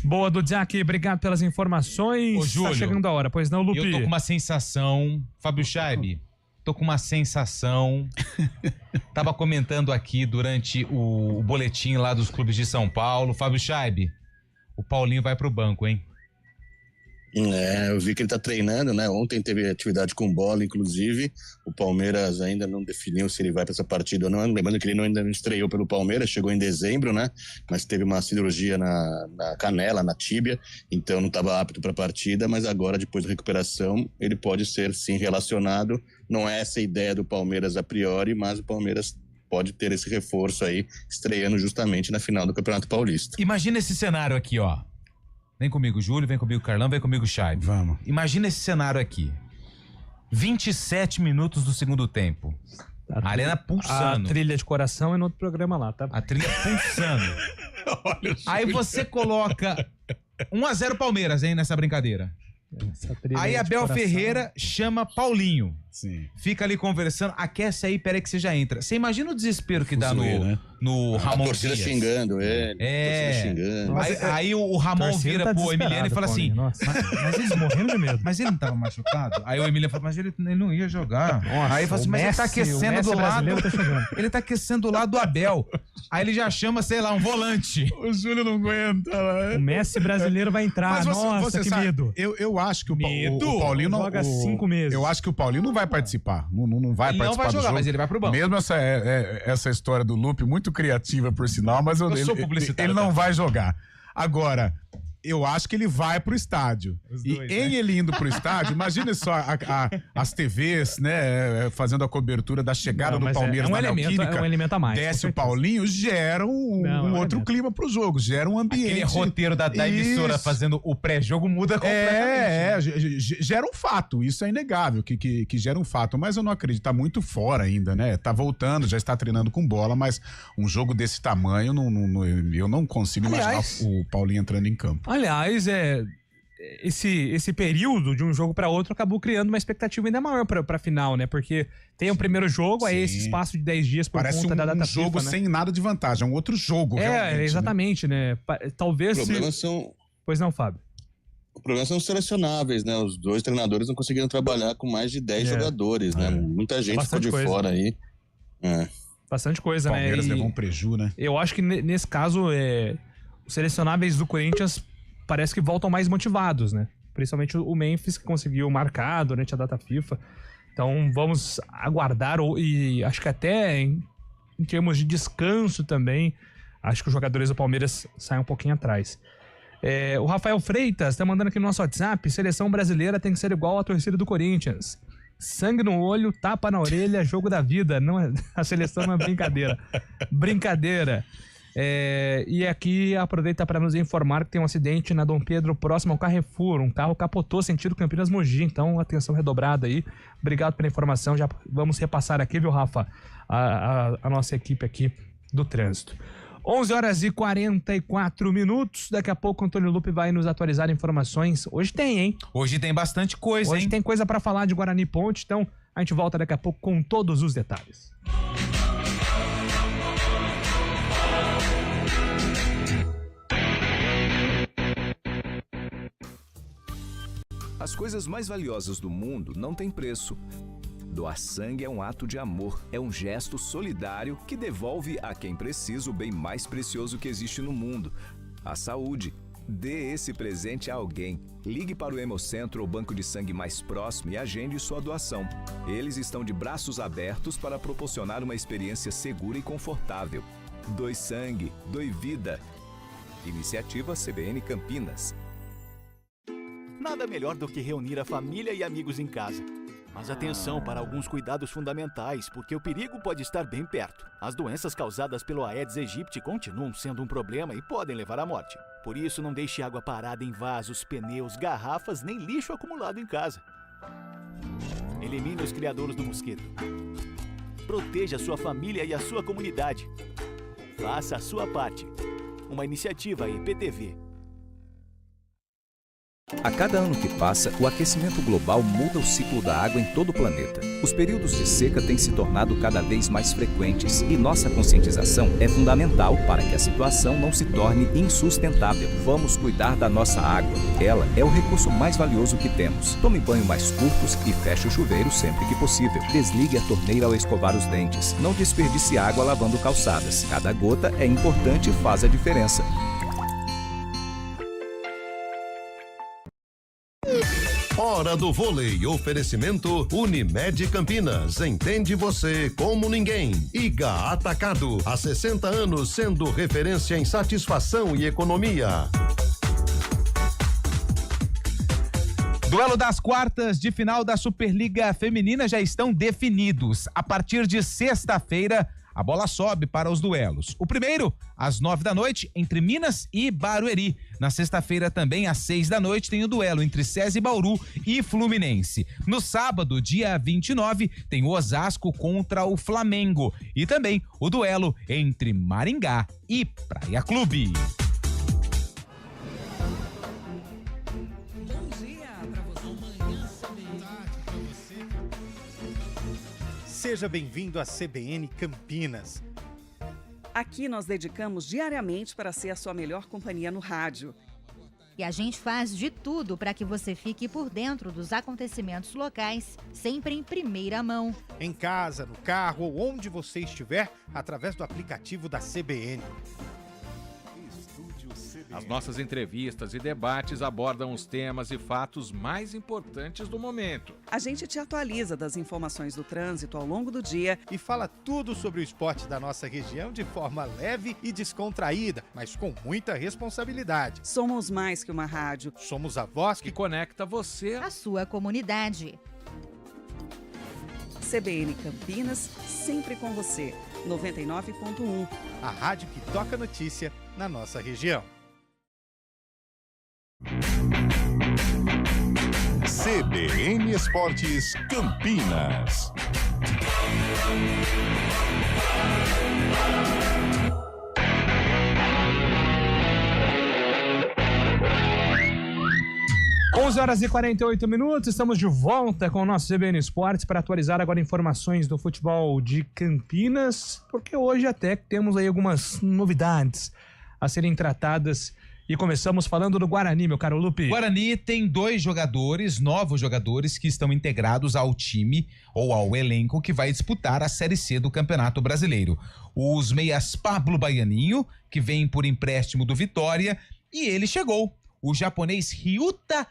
Boa, Dudziak, obrigado pelas informações. Ô, Júlio, tá chegando a hora, pois não, Lupi? Eu tô com uma sensação, Fábio Scheibe, tava comentando aqui durante o boletim lá dos clubes de São Paulo, Fábio Scheibe, o Paulinho vai pro banco, hein? Eu vi que ele tá treinando, né? Ontem teve atividade com bola, inclusive. O Palmeiras ainda não definiu se ele vai para essa partida ou não. Lembrando que ele ainda não estreou pelo Palmeiras, chegou em dezembro, né? Mas teve uma cirurgia na canela, na tíbia, então não estava apto para a partida. Mas agora, depois da recuperação, ele pode ser sim relacionado. Não é essa a ideia do Palmeiras a priori, mas o Palmeiras pode ter esse reforço aí, estreando justamente na final do Campeonato Paulista. Imagina esse cenário aqui, ó. Vem comigo, Júlio, vem comigo, Carlão, vem comigo, Scheibe. Vamos. Imagina esse cenário aqui. 27 minutos do segundo tempo. A arena pulsando. A trilha de coração é no outro programa lá, tá? A trilha pulsando. Olha, aí você coloca 1-0 Palmeiras, hein, nessa brincadeira. Aí Abel Ferreira chama Paulinho. Sim. Fica ali conversando, aquece aí, peraí que você já entra. Você imagina o desespero que dá no Ramon. A torcida Dias. Xingando ele. Xingando. Aí o Ramon vira pro Emiliano e fala assim: mas eles morrendo de medo. Mas ele não tava machucado? Aí o Emiliano fala: mas ele não ia jogar. Nossa, aí fala assim: mas ele tá aquecendo do lado. Tá ele tá aquecendo do lado do Abel. Aí ele já chama, sei lá, um volante. O Júlio não aguenta, né? O Messi brasileiro vai entrar. Nossa, que medo. Eu acho que o Paulinho não joga 5 meses. Eu acho que o Paulinho não vai participar. Não vai ele participar não vai jogar, do jogo. mas ele vai pro banco. Mesmo essa história do Lupe, muito criativa por sinal, mas eu sou publicitário, ele não vai jogar. Agora, Eu acho que ele vai pro estádio. Em ele indo pro estádio, imagine só as TVs, né, fazendo a cobertura da chegada do Palmeiras na Neoquímica. É um elemento a mais. Desce o Paulinho, gera um outro clima pro jogo, gera um ambiente. Aquele roteiro da emissora fazendo o pré-jogo muda completamente. Gera um fato, isso é inegável, que gera um fato, mas eu não acredito, tá muito fora ainda, né? Tá voltando, já está treinando com bola, mas um jogo desse tamanho, eu não consigo imaginar o Paulinho entrando em campo. Aliás, esse período de um jogo para outro acabou criando uma expectativa ainda maior pra final, né? Porque tem o primeiro jogo, aí esse espaço de 10 dias por Parece conta da data jogo FIFA, né? sem nada de vantagem, é um outro jogo, realmente. Exatamente, né? Talvez... O problema são... Pois não, Fábio. O problema são os selecionáveis, né? Os dois treinadores não conseguiram trabalhar com mais de 10 jogadores, né? Muita gente ficou de fora aí. Bastante coisa, né? O Palmeiras levou um preju, né? Eu acho que nesse caso, os selecionáveis do Corinthians parece que voltam mais motivados, né? Principalmente o Memphis, que conseguiu marcar durante a data FIFA. Então vamos aguardar, e acho que até em termos de descanso também, acho que os jogadores do Palmeiras saem um pouquinho atrás. O Rafael Freitas tá mandando aqui no nosso WhatsApp: seleção brasileira tem que ser igual à torcida do Corinthians. Sangue no olho, tapa na orelha, jogo da vida. Não é, a seleção não é brincadeira. Brincadeira. E aqui aproveita para nos informar que tem um acidente na Dom Pedro próximo ao Carrefour. Um carro capotou sentido Campinas Mogi. Então, atenção redobrada aí. Obrigado pela informação. Já vamos repassar aqui, viu, Rafa? A nossa equipe aqui do trânsito. 11h44. Daqui a pouco o Antônio Lupe vai nos atualizar informações. Hoje tem, hein? Hoje tem bastante coisa, Hoje tem coisa para falar de Guarani Ponte. Então, a gente volta daqui a pouco com todos os detalhes. As coisas mais valiosas do mundo não têm preço. Doar sangue é um ato de amor, é um gesto solidário que devolve a quem precisa o bem mais precioso que existe no mundo, a saúde. Dê esse presente a alguém. Ligue para o Hemocentro ou banco de sangue mais próximo e agende sua doação. Eles estão de braços abertos para proporcionar uma experiência segura e confortável. Doe sangue, doe vida. Iniciativa CBN Campinas. Nada melhor do que reunir a família e amigos em casa. Mas atenção para alguns cuidados fundamentais, porque o perigo pode estar bem perto. As doenças causadas pelo Aedes aegypti continuam sendo um problema e podem levar à morte. Por isso, não deixe água parada em vasos, pneus, garrafas, nem lixo acumulado em casa. Elimine os criadouros do mosquito. Proteja a sua família e a sua comunidade. Faça a sua parte. Uma iniciativa IPTV. A cada ano que passa, o aquecimento global muda o ciclo da água em todo o planeta. Os períodos de seca têm se tornado cada vez mais frequentes e nossa conscientização é fundamental para que a situação não se torne insustentável. Vamos cuidar da nossa água. Ela é o recurso mais valioso que temos. Tome banho mais curtos e feche o chuveiro sempre que possível. Desligue a torneira ao escovar os dentes. Não desperdice água lavando calçadas. Cada gota é importante e faz a diferença. Hora do vôlei. Oferecimento Unimed Campinas. Entende você como ninguém. Iga Atacado. Há 60 anos sendo referência em satisfação e economia. Duelo das quartas de final da Superliga Feminina já estão definidos. A partir de sexta-feira, a bola sobe para os duelos. O primeiro, às 9h, entre Minas e Barueri. Na sexta-feira, também, às 6h, tem o duelo entre SESI Bauru e Fluminense. No sábado, dia 29, tem o Osasco contra o Flamengo. E também o duelo entre Maringá e Praia Clube. Seja bem-vindo à CBN Campinas. Aqui nós dedicamos diariamente para ser a sua melhor companhia no rádio. E a gente faz de tudo para que você fique por dentro dos acontecimentos locais, sempre em primeira mão. Em casa, no carro ou onde você estiver, através do aplicativo da CBN. Estúdio CBN. As nossas entrevistas e debates abordam os temas e fatos mais importantes do momento. A gente te atualiza das informações do trânsito ao longo do dia e fala tudo sobre o esporte da nossa região de forma leve e descontraída, mas com muita responsabilidade. Somos mais que uma rádio. Somos a voz que conecta você à sua comunidade. CBN Campinas, sempre com você. 99.1. A rádio que toca notícia na nossa região. CBN Esportes Campinas. Horas e 48 minutos, estamos de volta com o nosso CBN Esportes para atualizar agora informações do futebol de Campinas, porque hoje até temos aí algumas novidades a serem tratadas e começamos falando do Guarani, meu caro Lupe. Guarani tem 2 jogadores, novos jogadores que estão integrados ao time ou ao elenco que vai disputar a Série C do Campeonato Brasileiro. Os meias Pablo Baianinho, que vem por empréstimo do Vitória, e ele chegou, o japonês Ryuta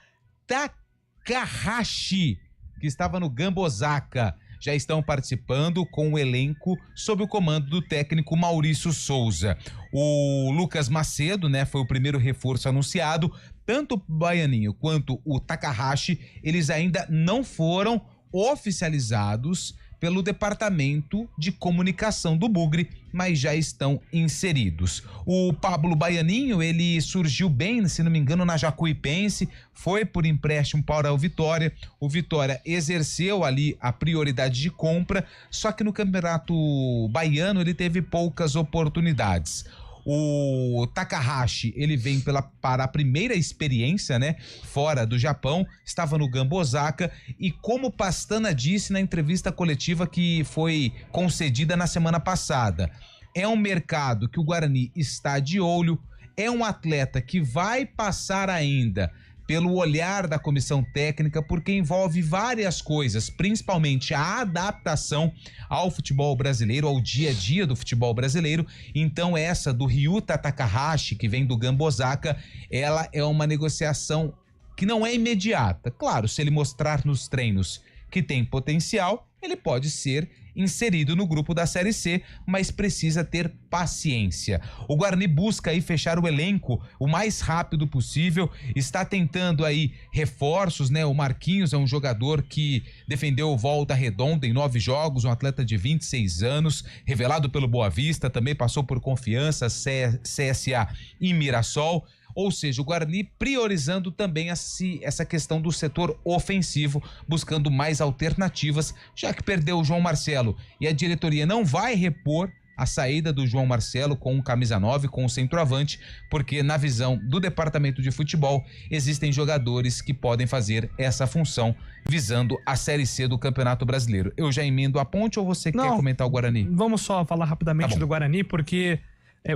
Takahashi, que estava no Gambosaka, já estão participando com o elenco sob o comando do técnico Maurício Souza. O Lucas Macedo, né, foi o primeiro reforço anunciado. Tanto o Baianinho quanto o Takahashi, eles ainda não foram oficializados pelo Departamento de Comunicação do Bugre, mas já estão inseridos. O Pablo Baianinho, ele surgiu bem, se não me engano, na Jacuipense, foi por empréstimo para o Vitória. O Vitória exerceu ali a prioridade de compra, só que no Campeonato Baiano ele teve poucas oportunidades. O Takahashi, ele vem para a primeira experiência, né, fora do Japão, estava no Gambosaka, e como Pastana disse na entrevista coletiva que foi concedida na semana passada, é um mercado que o Guarani está de olho, é um atleta que vai passar ainda pelo olhar da comissão técnica, porque envolve várias coisas, principalmente a adaptação ao futebol brasileiro, ao dia a dia do futebol brasileiro. Então essa do Ryuta Takahashi, que vem do Gambosaka, ela é uma negociação que não é imediata. Claro, se ele mostrar nos treinos que tem potencial, ele pode ser inserido no grupo da Série C, mas precisa ter paciência. O Guarani busca aí fechar o elenco o mais rápido possível, está tentando aí reforços, né? O Marquinhos é um jogador que defendeu Volta Redonda em 9 jogos, um atleta de 26 anos, revelado pelo Boa Vista, também passou por Confiança, CSA e Mirassol. Ou seja, o Guarani priorizando também essa questão do setor ofensivo, buscando mais alternativas, já que perdeu o João Marcelo e a diretoria não vai repor a saída do João Marcelo com um camisa 9, com o centroavante, porque na visão do departamento de futebol existem jogadores que podem fazer essa função visando a Série C do Campeonato Brasileiro. Eu já emendo a ponte ou você quer comentar o Guarani? Vamos só falar rapidamente do Guarani, porque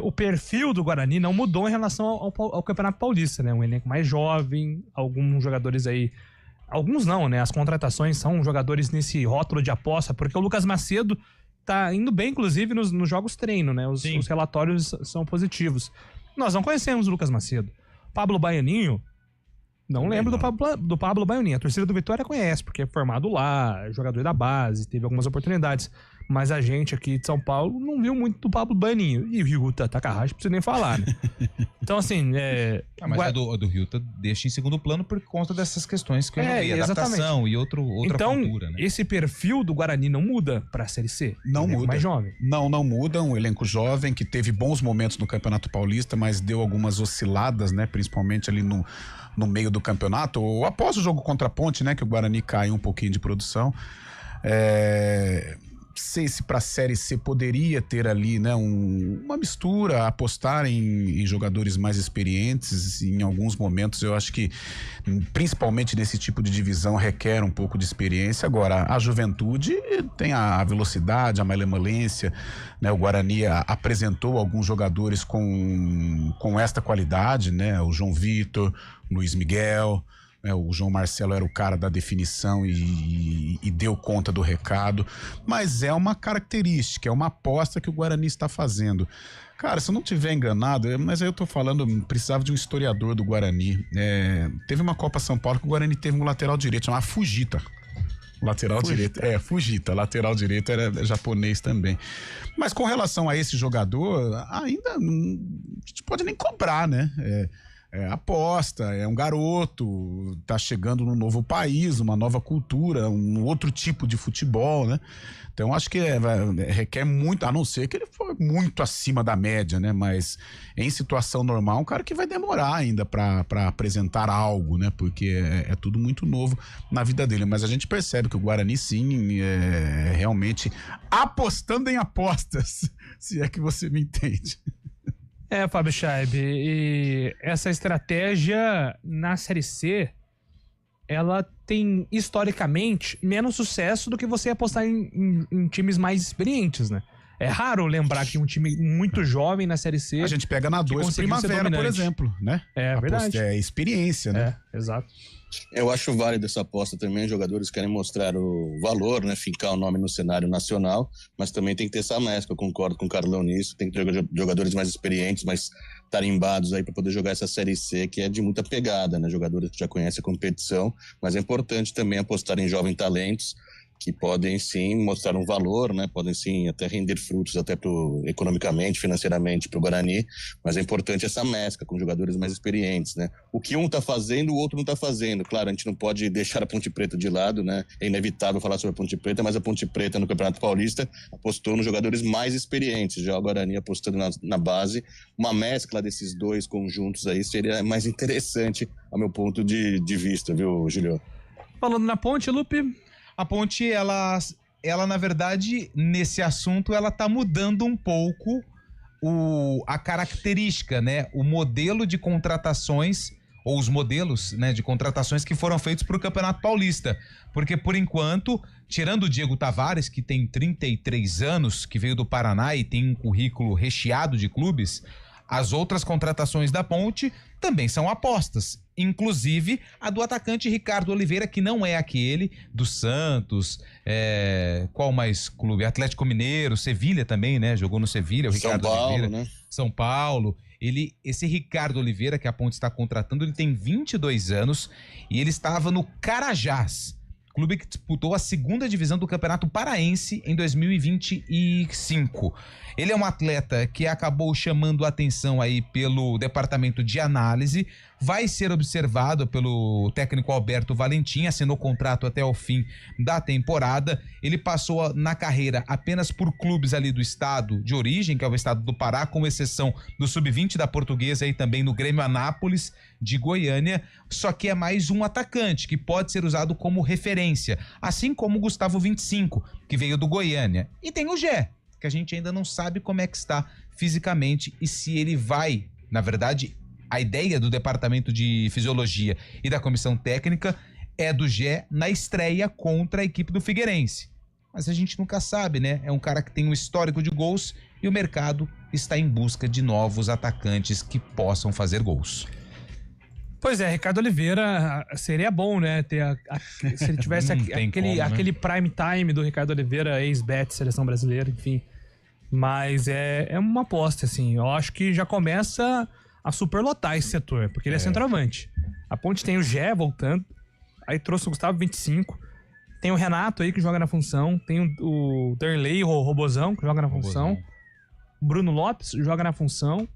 o perfil do Guarani não mudou em relação ao Campeonato Paulista, né? Um elenco mais jovem, alguns jogadores aí... Alguns não, né? As contratações são jogadores nesse rótulo de aposta, porque o Lucas Macedo tá indo bem, inclusive, nos jogos treino, né? Os relatórios são positivos. Nós não conhecemos o Lucas Macedo. Pablo Baianinho, não lembro do Pablo Baianinho. A torcida do Vitória conhece, porque é formado lá, jogador da base, teve algumas oportunidades. Mas a gente aqui de São Paulo não viu muito do Pablo Baianinho. E o Ryuta Takahashi, não precisa nem falar, né? Então, assim... mas a do Ryuta deixa em segundo plano por conta dessas questões que eu não vi, adaptação e outra cultura, né? Esse perfil do Guarani não muda pra Série C? Não muda. Mais jovem? Não muda. Um elenco jovem que teve bons momentos no Campeonato Paulista, mas deu algumas osciladas, né? Principalmente ali no meio do campeonato, ou após o jogo contra a Ponte, né? Que o Guarani caiu um pouquinho de produção. Sei se para a Série C poderia ter ali, né, uma mistura, apostar em jogadores mais experientes. Em alguns momentos eu acho que, principalmente nesse tipo de divisão, requer um pouco de experiência. Agora, a juventude tem a velocidade, a malemolência, né? O Guarani apresentou alguns jogadores com esta qualidade, né? O João Vitor, Luiz Miguel, O João Marcelo era o cara da definição e deu conta do recado. Mas é uma característica, é uma aposta que o Guarani está fazendo. Cara, se eu não tiver enganado, mas aí eu tô falando, precisava de um historiador do Guarani. Teve uma Copa São Paulo que o Guarani teve um lateral direito chamado Fujita. Lateral direito. Fujita. Lateral direito era japonês também. Mas com relação a esse jogador, ainda a gente pode nem cobrar, né? Aposta, é um garoto, tá chegando num novo país, uma nova cultura, um outro tipo de futebol, né? Então acho que requer muito, a não ser que ele for muito acima da média, né? Mas em situação normal, um cara que vai demorar ainda pra apresentar algo, né? Porque é tudo muito novo na vida dele. Mas a gente percebe que o Guarani, sim, é realmente apostando em apostas, se é que você me entende. Fábio Scheib, e essa estratégia na Série C, ela tem, historicamente, menos sucesso do que você apostar em times mais experientes, né? É raro lembrar que um time muito jovem na Série C... A gente pega na 2 Primavera, por exemplo, né? Verdade. É experiência, né? Exato. Eu acho válido essa aposta também. Os jogadores querem mostrar o valor, né? Fincar o nome no cenário nacional, mas também tem que ter essa mescla. Eu concordo com o Carlão nisso. Tem que ter jogadores mais experientes, mais tarimbados aí para poder jogar essa Série C, que é de muita pegada, né? Jogadores que já conhecem a competição, mas é importante também apostar em jovens talentos que podem sim mostrar um valor, né? Podem sim até render frutos até economicamente, financeiramente para o Guarani, mas é importante essa mescla com jogadores mais experientes, né? O que um está fazendo, o outro não está fazendo. Claro, a gente não pode deixar a Ponte Preta de lado, né? É inevitável falar sobre a Ponte Preta, mas a Ponte Preta no Campeonato Paulista apostou nos jogadores mais experientes, já o Guarani apostando na base. Uma mescla desses dois conjuntos aí seria mais interessante ao meu ponto de vista, viu, Julio? Falando na Ponte, Lupe... A Ponte, ela na verdade, nesse assunto, ela tá mudando um pouco a característica, né? O modelo de contratações, ou os modelos, né, de contratações que foram feitos para o Campeonato Paulista. Porque, por enquanto, tirando o Diego Tavares, que tem 33 anos, que veio do Paraná e tem um currículo recheado de clubes, as outras contratações da Ponte também são apostas. Inclusive a do atacante Ricardo Oliveira, que não é aquele do Santos, qual mais clube? Atlético Mineiro, Sevilha também, né? Jogou no Sevilha, o Ricardo Oliveira. Né? São Paulo. Esse Ricardo Oliveira, que a Ponte está contratando, ele tem 22 anos e ele estava no Carajás, clube que disputou a 2ª divisão do Campeonato Paraense em 2025. Ele é um atleta que acabou chamando a atenção aí pelo departamento de análise, vai ser observado pelo técnico Alberto Valentim, assinou contrato até o fim da temporada. Ele passou na carreira apenas por clubes ali do estado de origem, que é o estado do Pará, com exceção do Sub-20 da Portuguesa e também no Grêmio Anápolis de Goiânia, só que é mais um atacante que pode ser usado como referência, assim como o Gustavo 25, que veio do Goiânia. E tem o Gé, que a gente ainda não sabe como é que está fisicamente e se ele vai, na verdade, a ideia do Departamento de Fisiologia e da Comissão Técnica é do Gé na estreia contra a equipe do Figueirense. Mas a gente nunca sabe, né? É um cara que tem um histórico de gols e o mercado está em busca de novos atacantes que possam fazer gols. Pois é, Ricardo Oliveira seria bom, né? Se ele tivesse aquele prime time do Ricardo Oliveira, ex-Bet, seleção brasileira, enfim. Mas é uma aposta, assim. Eu acho que já começa a superlotar esse setor, porque ele é centroavante. A Ponte tem o Gé voltando, aí trouxe o Gustavo 25, tem o Renato aí que joga na função, tem o Derlei, o Robozão, que joga na função, o Bruno Lopes joga na função.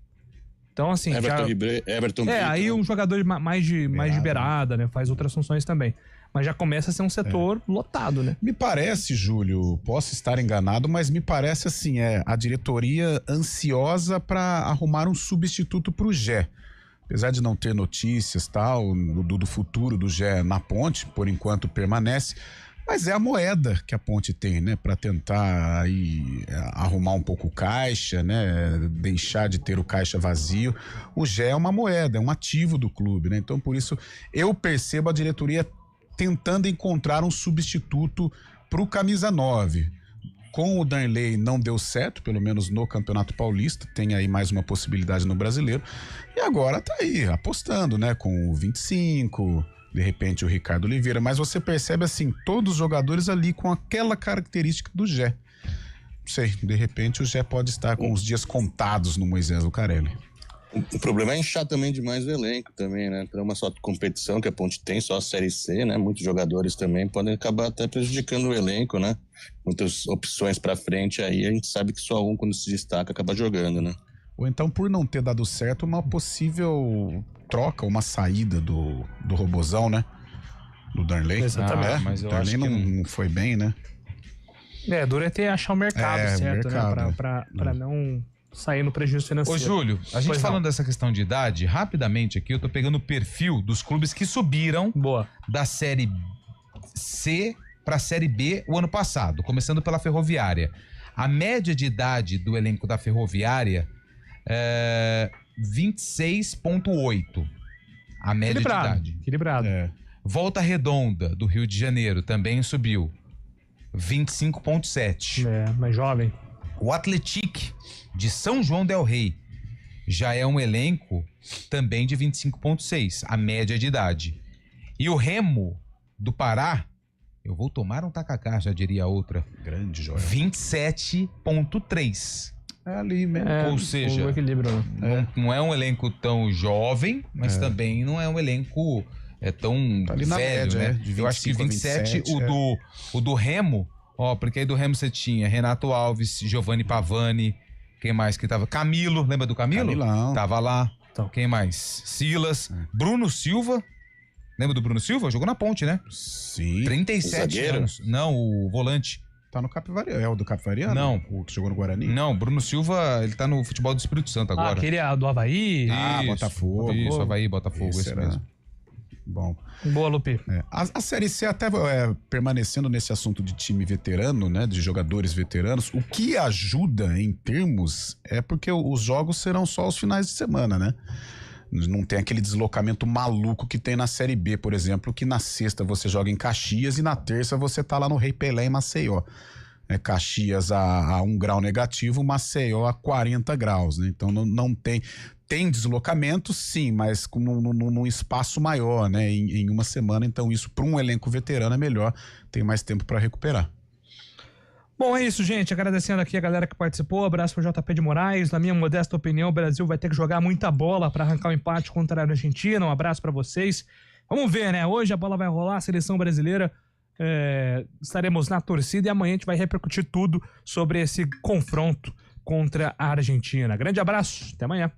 Então, assim, Everton aí um jogador mais de beirada, né? Faz outras funções também. Mas já começa a ser um setor lotado, né? Me parece, Júlio, posso estar enganado, mas me parece assim, a diretoria ansiosa para arrumar um substituto pro Gé. Apesar de não ter notícias tal do futuro do Gé na Ponte, por enquanto permanece. Mas é a moeda que a Ponte tem, né? Para tentar aí arrumar um pouco o caixa, né? Deixar de ter o caixa vazio. O Gé é uma moeda, é um ativo do clube, né? Então, por isso, eu percebo a diretoria tentando encontrar um substituto pro camisa 9. Com o Darley não deu certo, pelo menos no Campeonato Paulista, tem aí mais uma possibilidade no Brasileiro. E agora tá aí, apostando, né? Com o 25... de repente o Ricardo Oliveira, mas você percebe assim, todos os jogadores ali com aquela característica do Gé. Não sei, de repente o Gé pode estar com os dias contados no Moisés Lucarelli. O problema é inchar também demais o elenco também, né? Para uma só competição que a Ponte tem, só a Série C, né? Muitos jogadores também podem acabar até prejudicando o elenco, né? Muitas opções para frente aí, a gente sabe que só um, quando se destaca, acaba jogando, né? Ou então, por não ter dado certo, uma possível troca, uma saída do Robozão, né? Do Darley. Exatamente. Mas eu Darley acho que não foi bem, né? Duro é ter achar o mercado certo, mercado, né? Pra não sair no prejuízo financeiro. Ô, Júlio, a gente Pois falando não. dessa questão de idade, rapidamente aqui, eu tô pegando o perfil dos clubes que subiram da Série C pra Série B o ano passado, começando pela Ferroviária. A média de idade do elenco da Ferroviária é 26,8. A média de idade. Equilibrado. Volta Redonda, do Rio de Janeiro, também subiu. 25,7. Mais jovem. O Atlético de São João del Rei já é um elenco também de 25,6, a média de idade. E o Remo do Pará, eu vou tomar um tacacá, já diria a outra. Grande joia. 27,3. É ali mesmo. Ou seja, o equilíbrio, né? não é um elenco tão jovem, mas também não é um elenco tão ali na velho, média, né? de Eu acho que 27, 27, o do Remo, porque aí do Remo você tinha Renato Alves, Giovanni Pavani, quem mais que tava? Camilo, lembra do Camilo? Camilão. Tava lá. Quem mais? Silas, Bruno Silva. Lembra do Bruno Silva? Jogou na Ponte, né? Sim. 37 anos. Não, o volante. Tá no Capivariano. É o do Capivariano? Não. O que jogou no Guarani? Não, Bruno Silva, ele tá no futebol do Espírito Santo agora. Aquele do Havaí? Isso, Botafogo. Isso, Havaí, Botafogo, esse era mesmo. Bom. Boa, Lupe. A Série C até permanecendo nesse assunto de time veterano, né, de jogadores veteranos, o que ajuda em termos é porque os jogos serão só aos finais de semana, né? Não tem aquele deslocamento maluco que tem na Série B, por exemplo, que na sexta você joga em Caxias e na terça você tá lá no Rei Pelé em Maceió. Caxias a 1 grau negativo, Maceió a 40 graus, né? Então não tem... Tem deslocamento, sim, mas num espaço maior, né? Em uma semana, então isso para um elenco veterano é melhor, tem mais tempo para recuperar. Bom, é isso, gente. Agradecendo aqui a galera que participou. Abraço pro JP de Moraes. Na minha modesta opinião, o Brasil vai ter que jogar muita bola para arrancar o empate contra a Argentina. Um abraço para vocês. Vamos ver, né? Hoje a bola vai rolar, a seleção brasileira. Estaremos na torcida e amanhã a gente vai repercutir tudo sobre esse confronto contra a Argentina. Grande abraço, até amanhã.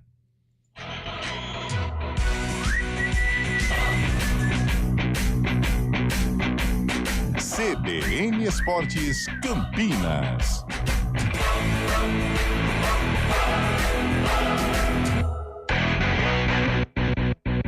CBN Esportes Campinas.